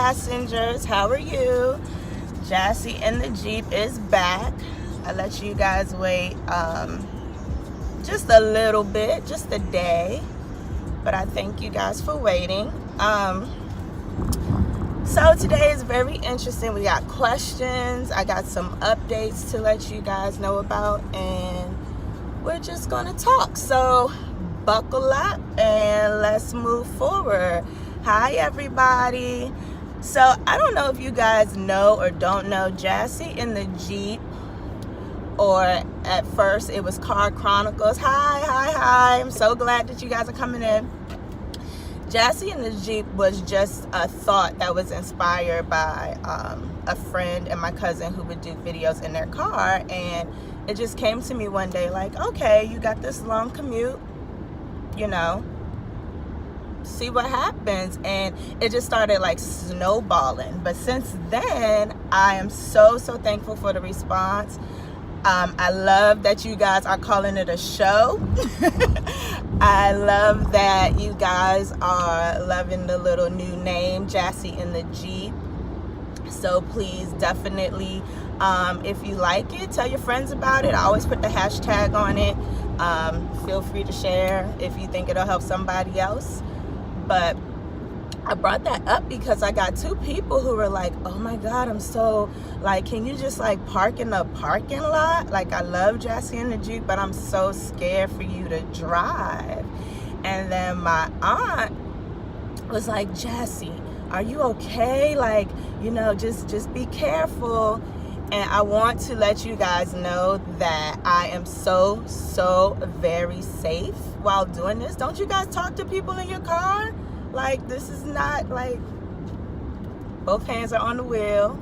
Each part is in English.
passengers, how are you? Jassé in the Jeep is back. I let you guys wait just a little bit, just a day, but I thank you guys for waiting. So today is very interesting. We got questions, I got some updates to let you guys know about, and we're just gonna talk. So buckle up and let's move forward. Hi everybody. So I don't know if you guys know or don't know Jassé in the Jeep, or at first it was Car Chronicles. Hi. I'm so glad that you guys are coming in. Jassé in the Jeep was just a thought that was inspired by a friend and my cousin who would do videos in their car, and it just came to me one day like, okay, you got this long commute, you know, see what happens. And it just started like snowballing. But since then, I am so thankful for the response. I love that you guys are calling it a show. I love that you guys are loving the little new name, Jassé in the Jeep. So please definitely, if you like it, tell your friends about it. I always put the hashtag on it. Feel free to share if you think it'll help somebody else. But I brought that up because I got two people who were like, oh my God, I'm so, like, can you just like park in the parking lot? Like, I love Jassé in the Jeep, but I'm so scared for you to drive. And then my aunt was like, Jassé, are you okay? Like, you know, just be careful. And I want to let you guys know that I am so very safe while doing this. Don't you guys talk to people in your car? Like, this is not like, both hands are on the wheel.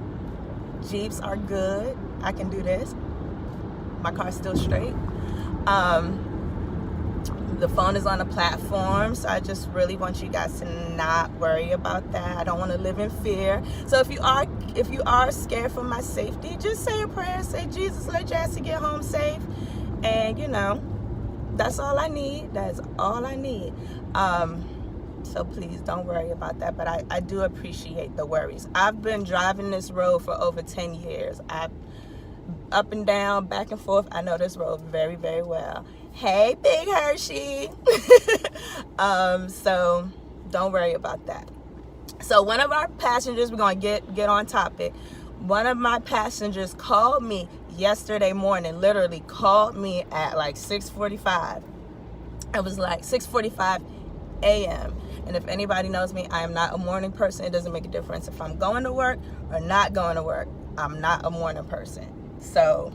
Jeeps are good. I can do this. My car's still straight. The phone is on the platform, so I just really want you guys to not worry about that. I don't want to live in fear. So if you are scared for my safety, just say a prayer. Say, Jesus, let Jassé get home safe. And you know, that's all I need. That's all I need. So please don't worry about that. But I do appreciate the worries. I've been driving this road for over 10 years. Up and down, back and forth. I know this road very well. Hey, Big Hershey. So don't worry about that. So one of our passengers, we're going to get on topic. One of my passengers called me yesterday morning, literally called me at like 6:45. It was like 6:45 a.m. And if anybody knows me, I am not a morning person. It doesn't make a difference if I'm going to work or not going to work. I'm not a morning person. So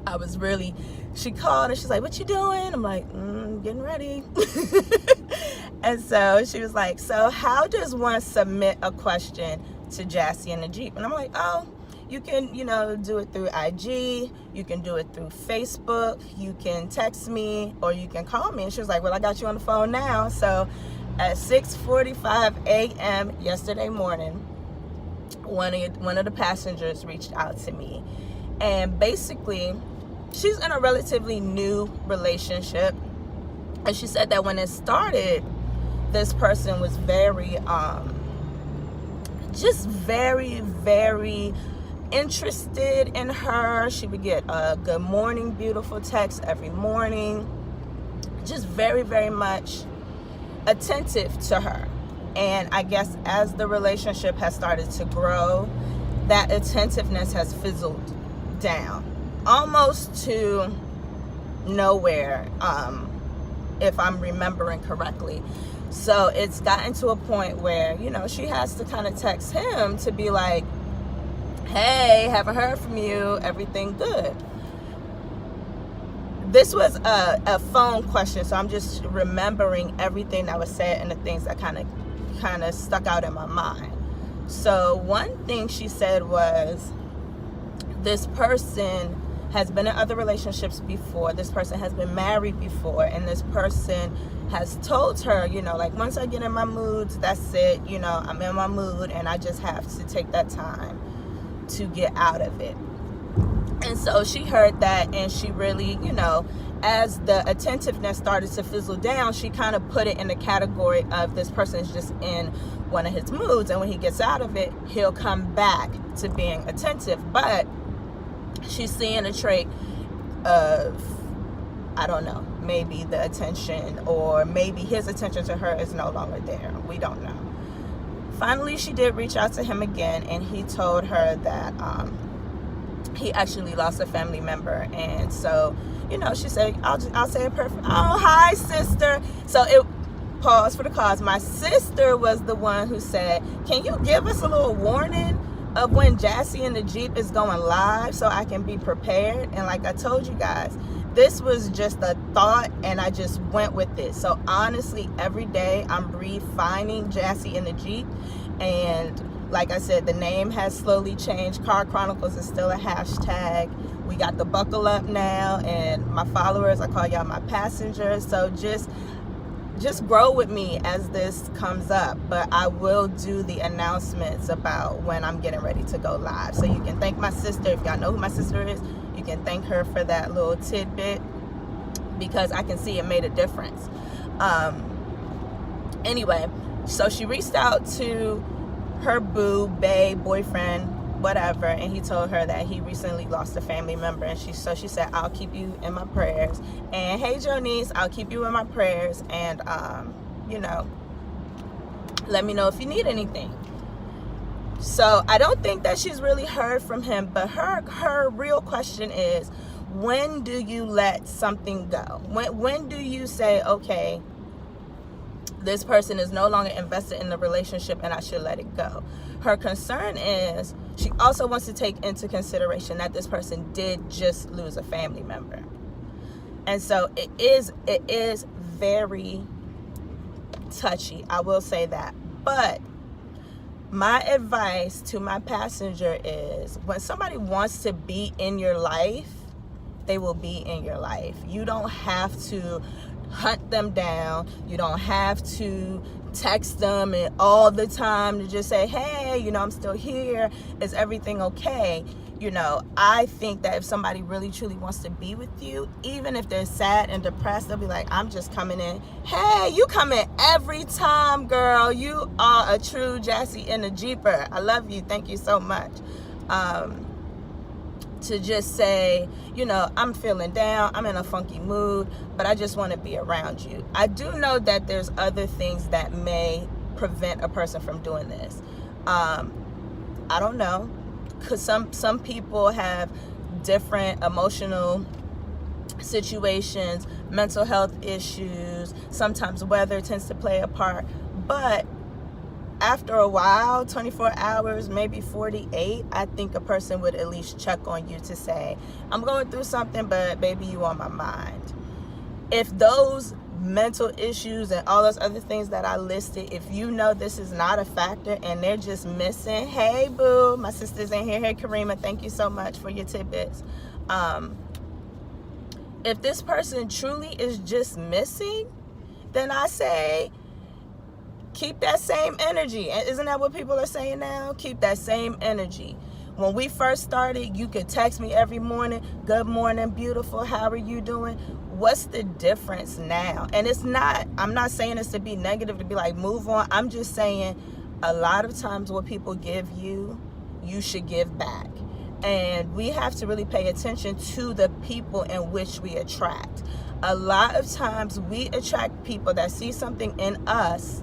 I was really, she called and she's like, what you doing? I'm like, getting ready. And so she was like, so how does one submit a question to Jassé in the Jeep? And I'm like, oh, you can, you know, do it through IG, you can do it through Facebook, you can text me, or you can call me. And she was like, well, I got you on the phone now. So at 6:45 a.m. yesterday morning, one of the passengers reached out to me. And basically, she's in a relatively new relationship. And she said that when it started, this person was very, just very interested in her. She would get a good morning, beautiful text every morning. Just very much attentive to her. And I guess as the relationship has started to grow, that attentiveness has fizzled down almost to nowhere, if I'm remembering correctly. So it's gotten to a point where, you know, she has to kind of text him to be like, hey, haven't heard from you, everything good? This was a phone question, so I'm just remembering everything that was said and the things that kind of stuck out in my mind. So one thing she said was, this person has been in other relationships before, this person has been married before, and this person has told her, you know, like, once I get in my moods, that's it, you know, I'm in my mood and I just have to take that time to get out of it. And so she heard that, and she really, you know, as the attentiveness started to fizzle down, she kind of put it in the category of this person is just in one of his moods, and when he gets out of it, he'll come back to being attentive. But she's seeing a trait of, I don't know, maybe the attention, or maybe his attention to her is no longer there. We don't know. Finally, she did reach out to him again, and he told her that he actually lost a family member. And so, you know, she said, I'll say it perfect. Oh, hi, sister. So it, pause for the cause. My sister was the one who said, can you give us a little warning of when Jassé and the Jeep is going live so I can be prepared? And like I told you guys, this was just a thought, and I just went with it. So honestly, every day I'm refining Jassé and the Jeep. And like I said, the name has slowly changed. Car Chronicles is still a hashtag. We got the buckle up now, and my followers, I call y'all my passengers. So just grow with me as this comes up. But I will do the announcements about when I'm getting ready to go live. So you can thank my sister. If y'all know who my sister is, you can thank her for that little tidbit, because I can see it made a difference. Anyway, so she reached out to her boo, bae, boyfriend, whatever, and he told her that he recently lost a family member. And she said, I'll keep you in my prayers. And hey, Jonice, I'll keep you in my prayers. And you know, let me know if you need anything. So I don't think that she's really heard from him, but her real question is, when do you let something go? When do you say, okay, this person is no longer invested in the relationship and I should let it go? Her concern is, she also wants to take into consideration that this person did just lose a family member. And so it is very touchy, I will say that. But my advice to my passenger is, when somebody wants to be in your life, they will be in your life. You don't have to hunt them down. You don't have to text them and all the time to just say, hey, you know, I'm still here. Is everything okay? You know, I think that if somebody really truly wants to be with you, even if they're sad and depressed, they'll be like, I'm just coming in. Hey, you come in every time, girl. You are a true Jassé and a Jeeper. I love you. Thank you so much. To just say, you know, I'm feeling down, I'm in a funky mood, but I just want to be around you. I do know that there's other things that may prevent a person from doing this. I don't know, because some people have different emotional situations, mental health issues, sometimes weather tends to play a part. But after a while, 24 hours, maybe 48, I think a person would at least check on you to say, I'm going through something, but baby, you on my mind. If those mental issues and all those other things that I listed, if you know this is not a factor and they're just missing, hey boo, my sister's in here. Hey Karima, thank you so much for your tidbits. If this person truly is just missing, then I say, keep that same energy. And isn't that what people are saying now? Keep that same energy. When we first started, you could text me every morning, good morning, beautiful, how are you doing? What's the difference now? And it's not, I'm not saying this to be negative, to be like, move on. I'm just saying, a lot of times what people give you, you should give back. And we have to really pay attention to the people in which we attract. A lot of times we attract people that see something in us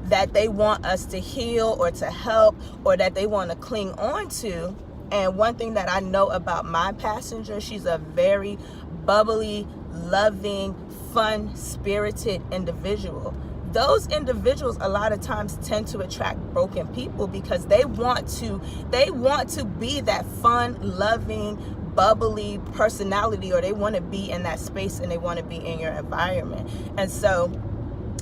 that they want us to heal or to help, or that they want to cling on to. And one thing that I know about my passenger, she's a very bubbly, loving, fun-spirited individual. Those individuals a lot of times tend to attract broken people because they want to be that fun, loving, bubbly personality, or they want to be in that space and they want to be in your environment. And so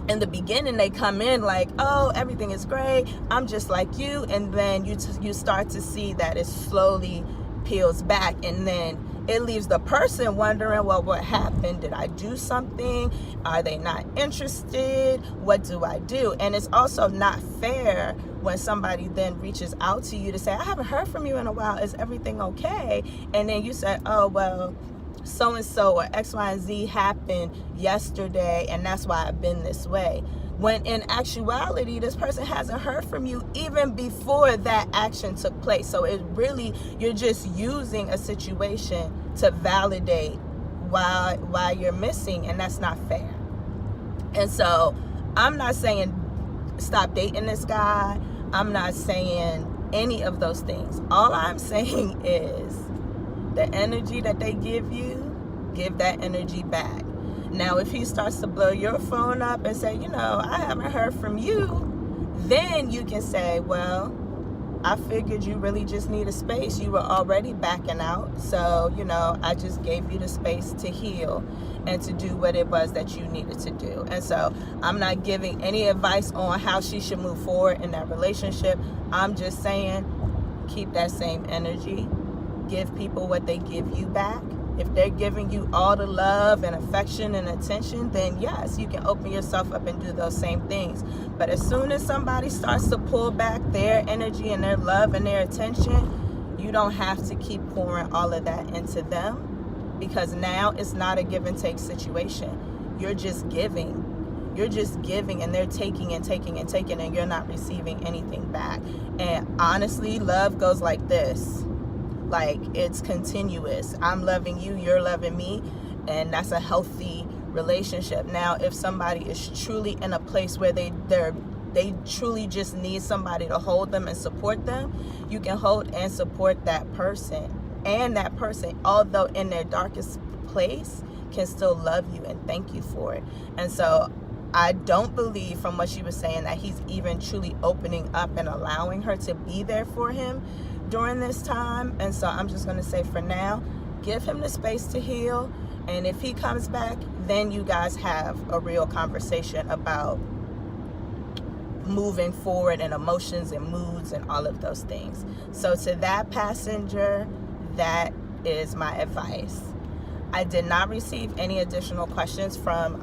in the beginning, they come in like, oh, everything is great, I'm just like you. And then you start to see that it slowly peels back. And then it leaves the person wondering, well, what happened? Did I do something? Are they not interested? What do I do? And it's also not fair when somebody then reaches out to you to say, I haven't heard from you in a while. Is everything okay? And then you say, oh, well, so and so or X, Y, and Z happened yesterday, and that's why I've been this way. When in actuality, this person hasn't heard from you even before that action took place. So it really, you're just using a situation to validate why you're missing, and that's not fair. And so I'm not saying stop dating this guy. I'm not saying any of those things. All I'm saying is the energy that they give you, give that energy back. Now, if he starts to blow your phone up and say, I haven't heard from you, then you can say, well, I figured you really just need a space. You were already backing out. So, I just gave you the space to heal and to do what it was that you needed to do. And so I'm not giving any advice on how she should move forward in that relationship. I'm just saying, keep that same energy. Give people what they give you back. If they're giving you all the love and affection and attention, then yes, you can open yourself up and do those same things. But as soon as somebody starts to pull back their energy and their love and their attention, you don't have to keep pouring all of that into them, because now it's not a give and take situation. You're just giving. You're just giving, and they're taking and taking and taking, and you're not receiving anything back. And honestly, love goes like this. Like, it's continuous. I'm loving you, you're loving me, and that's a healthy relationship. Now, if somebody is truly in a place where they truly just need somebody to hold them and support them, you can hold and support that person. And that person, although in their darkest place, can still love you and thank you for it. And so I don't believe, from what she was saying, that he's even truly opening up and allowing her to be there for him during this time. And so I'm just going to say, for now, give him the space to heal. And if he comes back, then you guys have a real conversation about moving forward and emotions and moods and all of those things. So to that passenger, that is my advice. I did not receive any additional questions from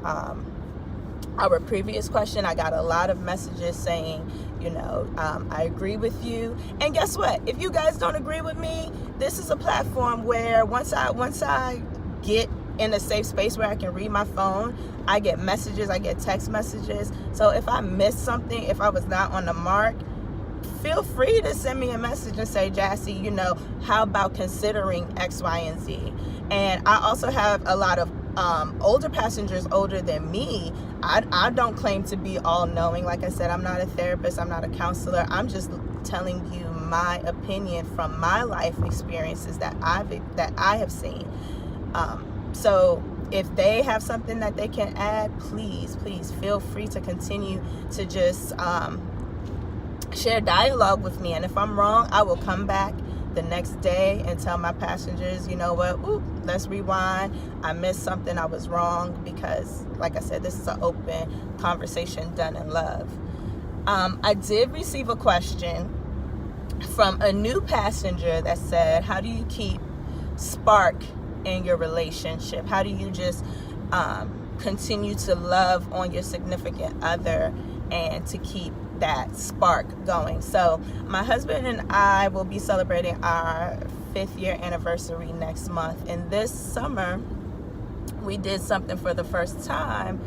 our previous question. I got a lot of messages saying, I agree with you. And guess what? If you guys don't agree with me, this is a platform where once I get in a safe space where I can read my phone, I get messages, I get text messages. So if I missed something, if I was not on the mark, feel free to send me a message and say, Jassé, how about considering X, Y, and Z? And I also have a lot of older passengers older than me. I don't claim to be all knowing. Like I said, I'm not a therapist, I'm not a counselor. I'm just telling you my opinion from my life experiences that I have seen. So if they have something that they can add, please feel free to continue to just share dialogue with me. And if I'm wrong, I will come back the next day and tell my passengers, you know what, let's rewind. I missed something, I was wrong, because like I said, this is an open conversation done in love. I did receive a question from a new passenger that said, how do you keep spark in your relationship? How do you just continue to love on your significant other and to keep that spark going? So my husband and I will be celebrating our 5th year anniversary next month, and this summer we did something for the first time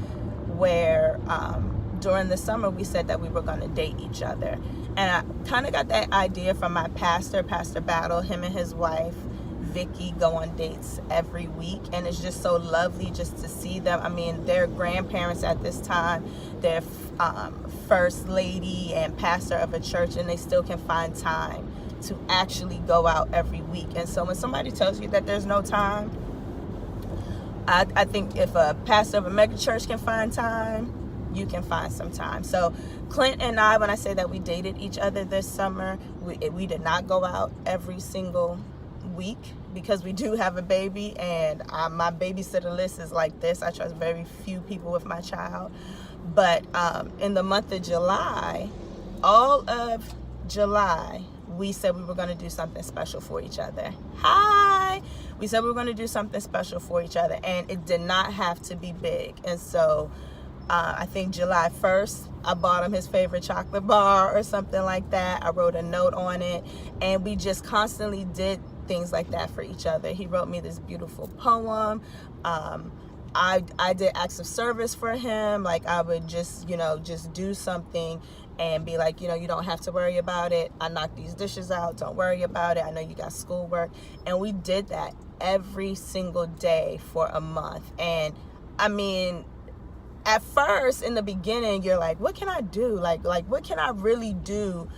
where during the summer we said that we were going to date each other. And I kind of got that idea from my Pastor Battle. Him and his wife Vicky go on dates every week, and it's just so lovely just to see them. I mean, they're grandparents at this time, they're first lady and pastor of a church, and they still can find time to actually go out every week. And so when somebody tells you that there's no time, I think if a pastor of a mega church can find time, you can find some time. So Clint and I, when I say that we dated each other this summer, we did not go out every single week because we do have a baby, and my babysitter list is like this. I trust very few people with my child. But in the month of July, all of July, we said we were going to do something special for each other. We said we were going to do something special for each other, and it did not have to be big. And so I think July 1st, I bought him his favorite chocolate bar or something like that. I wrote a note on it, and we just constantly did things like that for each other. He wrote me this beautiful poem. I did acts of service for him. Like, I would just, just do something and be like, you don't have to worry about it. I knocked these dishes out. Don't worry about it. I know you got schoolwork. And we did that every single day for a month. And I mean, at first, in the beginning, you're like, what can I do? Like what can I really do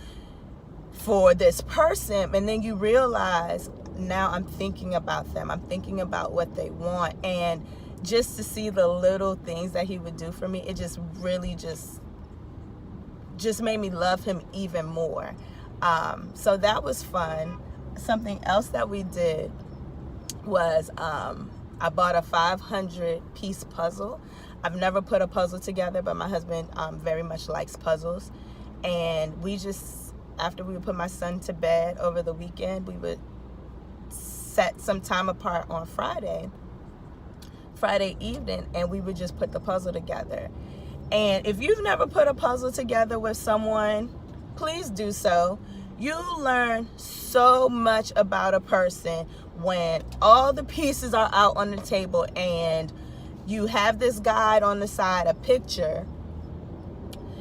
for this person? And then you realize, now I'm thinking about them. I'm thinking about what they want. And just to see the little things that he would do for me, it just really just made me love him even more. So that was fun. Something else that we did was I bought a 500-piece puzzle. I've never put a puzzle together, but my husband very much likes puzzles. And we just, after we would put my son to bed over the weekend, we would set some time apart on Friday evening, and we would just put the puzzle together. And if you've never put a puzzle together with someone, please do so. You learn so much about a person when all the pieces are out on the table and you have this guide on the side, a picture.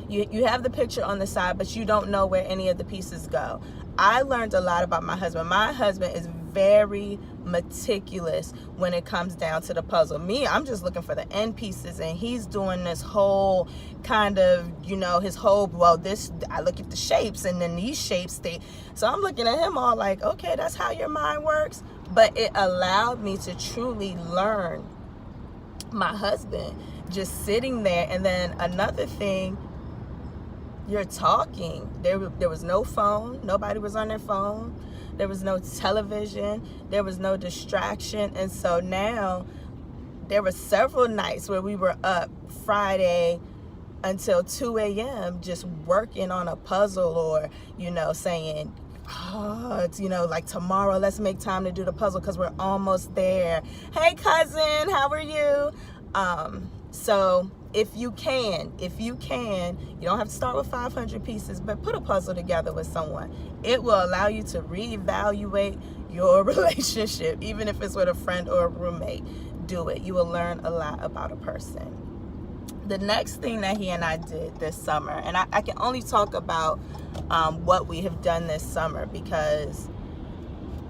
You have the picture on the side, but you don't know where any of the pieces go. I learned a lot about my husband. My husband is very meticulous when it comes down to the puzzle. Me, I'm just looking for the end pieces, and he's doing this whole kind of, his whole, I look at the shapes, and then these shapes so I'm looking at him all like, okay, that's how your mind works. But it allowed me to truly learn my husband, just sitting there. And then another thing, you're talking. There was no phone. Nobody was on their phone. There was no television. There was no distraction. And so now there were several nights where we were up Friday until 2 a.m. just working on a puzzle, or, saying, it's, like, tomorrow, let's make time to do the puzzle because we're almost there. Hey, cousin, how are you? So if you can, you don't have to start with 500 pieces, but put a puzzle together with someone. It will allow you to reevaluate your relationship, even if it's with a friend or a roommate. Do it. You will learn a lot about a person. The next thing that he and I did this summer, and I can only talk about what we have done this summer, because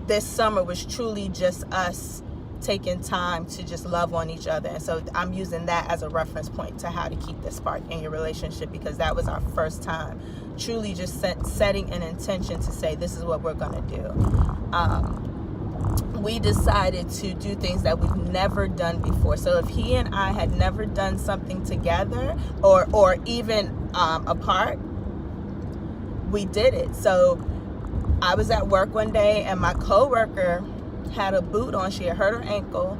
this summer was truly just us taking time to just love on each other. And so I'm using that as a reference point to how to keep the spark in your relationship, because that was our first time truly just setting an intention to say, this is what we're going to do. We decided to do things that we've never done before. So if he and I had never done something together or even apart, we did it. So I was at work one day, and my coworker had a boot on. She had hurt her ankle,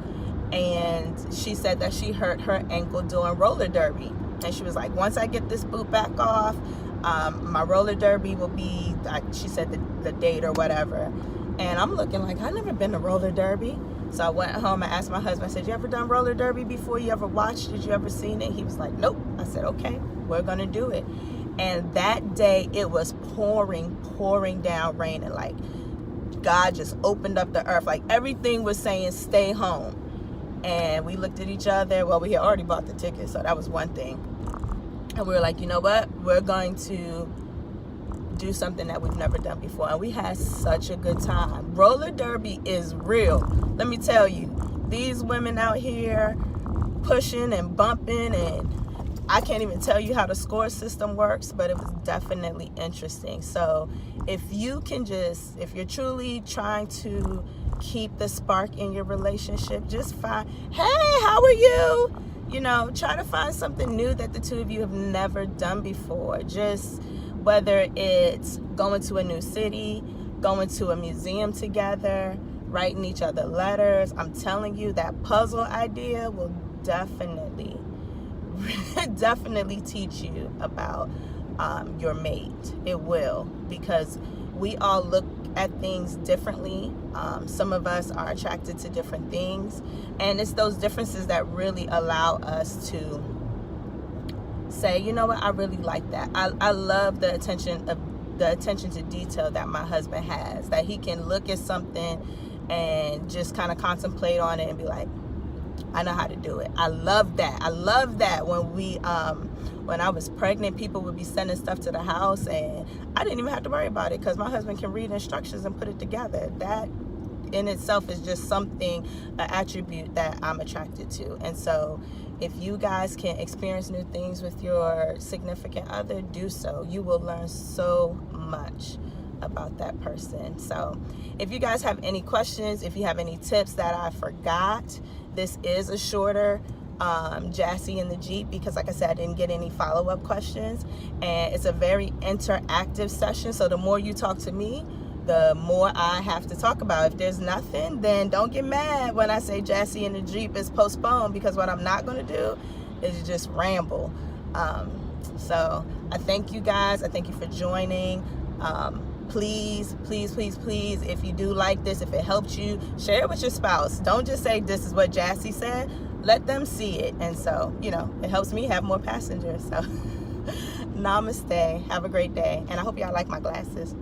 and she said that she hurt her ankle doing roller derby. And she was like, once I get this boot back off, my roller derby will be, she said, the date or whatever. And I'm looking like, I've never been to roller derby. So I went home and asked my husband, I said, you ever done roller derby before? You ever watched? Did you ever seen it? He was like, nope. I said, okay, we're going to do it. And that day it was pouring down rain, and like God just opened up the earth. Like everything was saying, stay home. And we looked at each other. Well, we had already bought the ticket, so that was one thing. And we were like, you know what? We're going to do something that we've never done before. And we had such a good time. Roller derby is real. Let me tell you, these women out here pushing and bumping, and I can't even tell you how the score system works, but it was definitely interesting. So if you're truly trying to keep the spark in your relationship, just find, hey, how are you? Try to find something new that the two of you have never done before. Just whether it's going to a new city, going to a museum together, writing each other letters. I'm telling you, that puzzle idea will definitely teach you about your mate. It will, because we all look at things differently. Some of us are attracted to different things, and it's those differences that really allow us to say, you know what, I really like that. I love the attention to detail that my husband has, that he can look at something and just kind of contemplate on it and be like, I know how to do it. I love that. I love that when I was pregnant, people would be sending stuff to the house and I didn't even have to worry about it because my husband can read instructions and put it together. That in itself is just something, an attribute that I'm attracted to. And so if you guys can experience new things with your significant other, do so. You will learn so much about that person. So if you guys have any questions, if you have any tips that I forgot, this is a shorter Jassé in the Jeep because, like I said, I didn't get any follow-up questions, and it's a very interactive session. So the more you talk to me, the more I have to talk about. If there's nothing, then don't get mad when I say Jassé in the Jeep is postponed, because what I'm not going to do is just ramble. So I thank you guys. I thank you for joining. Please, please, please, please, if you do like this, if it helped you, share it with your spouse. Don't just say this is what Jassé said. Let them see it. And so, you know, it helps me have more passengers. So namaste. Have a great day. And I hope y'all like my glasses.